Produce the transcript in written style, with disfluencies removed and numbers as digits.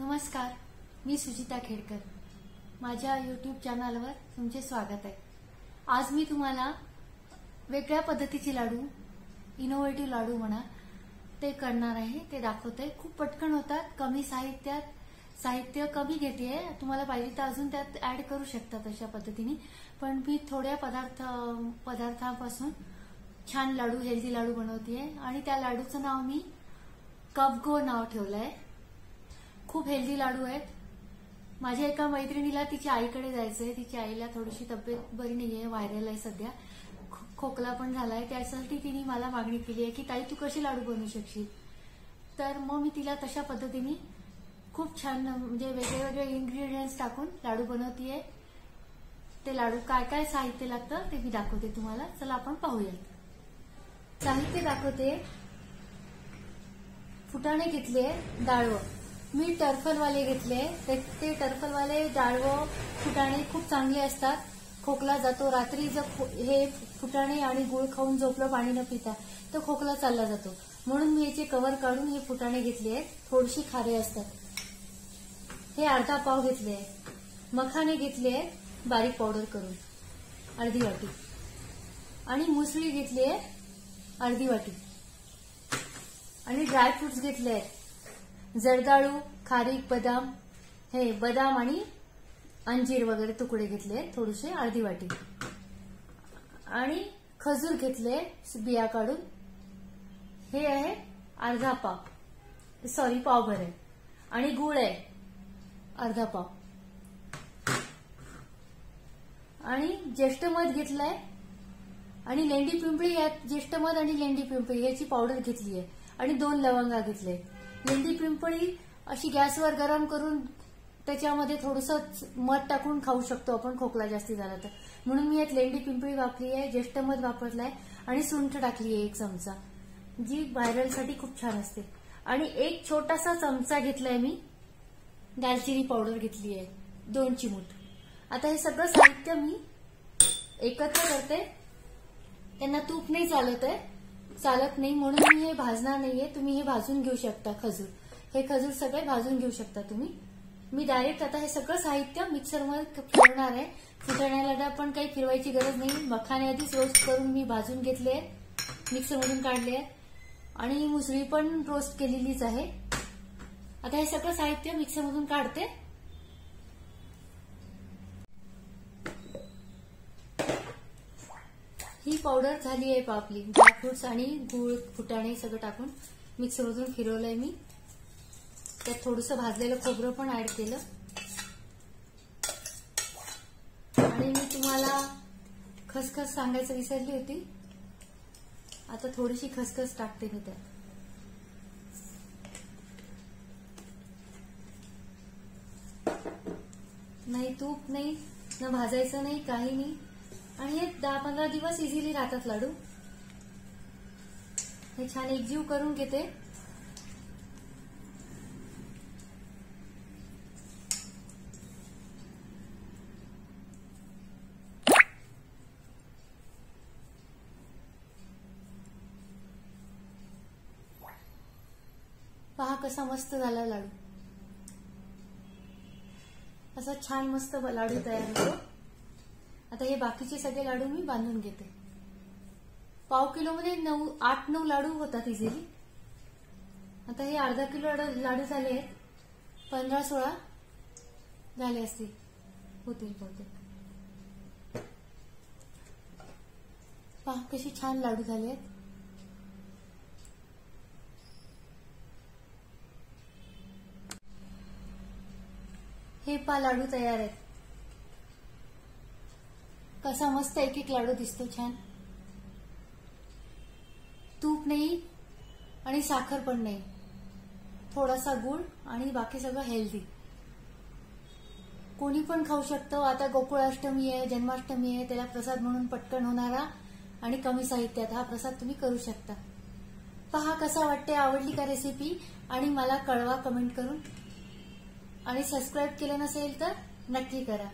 नमस्कार, मी सुजिता खेडकर. माझ्या यूट्यूब चॅनलवर तुमचे स्वागत आहे. आज मी तुम्हाला वेगळ्या पद्धतीचे लाडू, इनोव्हेटिव्ह लाडू म्हणा, ते करणार आहे. ते दाखवते. खूप पटकन होतात, कमी साहित्य कमी घेते. तुम्हाला पाहिजे तर अजून त्यात ऍड करू शकता तशा पद्धतीने. पण मी थोड्या पदार्थांपासून छान लाडू, हेल्दी लाडू बनवतेय आणि त्या लाडूचं नाव मी कपगो नाव ठेवलंय. खूप हेल्दी लाडू आहेत. माझ्या एका मैत्रिणीला तिच्या आईकडे जायचंय. तिच्या आईला थोडीशी तब्येत बरी नाहीये, व्हायरल आहे सध्या, खोकला पण झालाय. त्यासाठी तिने मला मागणी केली आहे की ताई तू कसे लाडू बनवू शकशील. तर मग मी तिला तशा पद्धतीने खूप छान म्हणजे वेगळे इन्ग्रेडियंट्स टाकून लाडू बनवतेय. ते लाडू काय काय साहित्य लागतं ते मी दाखवते तुम्हाला. चला आपण पाहूया. साहित्य दाखवते. फुटाणे घेतले, डाळवं. मी टर्फलवाले घेतले. ते टर्फलवाले डाळवं फुटाणे खूप चांगले असतात. खोकला जातो. रात्री जर हे फुटाणे आणि गुळ खाऊन झोपलं पाणी न पिता तर खोकला चालला जातो. म्हणून मी याचे कव्हर काढून हे फुटाणे घेतले आहेत. थोडीशी खारे असतात. हे अर्धा पाव घेतले. मखाने घेतले बारीक पावडर करून अर्धी वाटी. आणि मुसळी घेतली आहे अर्धी वाटी. आणि ड्रायफ्रुट्स घेतले आहेत. जर्दाळू, खारीक, बदाम, हे बदाम आणि अंजीर वगैरे तुकडे घेतले थोडेसे अर्धी वाटी. आणि खजूर घेतले बिया काढून. हे आहे अर्धा पाव, सॉरी पावभर आहे. आणि गुळ आहे अर्धा पाव. आणि ज्येष्ठ मध घेतलाय. आणि लेंडी पिंपळी, यात ज्येष्ठ मध आणि लेंडी पिंपळी याची पावडर घेतली आहे. आणि 2 लवंगा घेतले. लेंडी पिंपळी अशी गॅसवर गरम करून त्याच्यामध्ये थोडंसं मध टाकून खाऊ शकतो आपण, खोकला जास्ती झाला तर. म्हणून मी यात लेंडी पिंपळी वापरली आहे, ज्येष्ठ मध वापरलाय आणि सुंठ टाकली आहे 1 चमचा, जी व्हायरलसाठी खूप छान असते. आणि 1 छोटासा चमचा घेतलाय मी दालचिनी पावडर घेतली आहे, 2 चिमूट. आता हे सगळं साहित्य मी एकत्र करते. त्यांना तूप नाही चालत नाही म्हणून मी हे भाजणार नाहीये. तुम्ही हे भाजून घेऊ शकता. हे खजूर सगळे भाजून घेऊ शकता तुम्ही. मी डायरेक्ट आता हे सगळं साहित्य मिक्सरमध्ये फिरवणार आहे. फुटाण्याला पण काही फिरवायची गरज नाही. मखाने आधीच रोस्ट करून मी भाजून घेतले, मिक्सरमधून काढले. आणि मुसळी पण रोस्ट केलेलीच आहे. आता हे सगळं साहित्य मिक्सरमधून काढते. ही पावडर झाली आहे आपली. ड्रायफ्रुट्स आणि गूळ, फुटाणे सगळं टाकून मिक्सरमधून फिरवलंय मी. त्यात थोडंसं भाजलेलं खोबरं पण ऍड केलं. आणि मी तुम्हाला खसखस सांगायचं विसरली होती. आता थोडीशी खसखस टाकते मी त्यात. नाही तूप नाही, न भाजायचं नाही, काही नाही. आणि हे 10-15 दिवस इझिली राहतात लाडू. हे छान एकजीव करून घेते. पहा कसा मस्त झाला लाडू. असा छान मस्त लाडू तयार होतो. आता हे बाकीचे सगळे लाडू मी बांधून घेते. पाव किलो मध्ये 8-9 लाडू होतात इझिली. आता हे अर्धा किलो लाडू झाले आहेत. 15-16 झाले असतील, होतील बहुतेक. पहा कशी छान लाडू झाले आहेत. हे लाडू तयार आहेत. कसा मस्त एक लाडू दिसतो छान. तूप नाही आणि साखर पण नाही, थोडासा गुळ आणि बाकी सगळं हेल्दी. कोणी पण खाऊ शकतो. आता गोकुळाष्टमी आहे, जन्माष्टमी आहे, त्याला प्रसाद म्हणून पटकन होणारा आणि कमी साहित्यात हा प्रसाद तुम्ही करू शकता. पहा कसा वाटते. आवडली का रेसिपी? आणि मला कळवा कमेंट करून. आणि सबस्क्राईब केलं नसेल तर नक्की करा.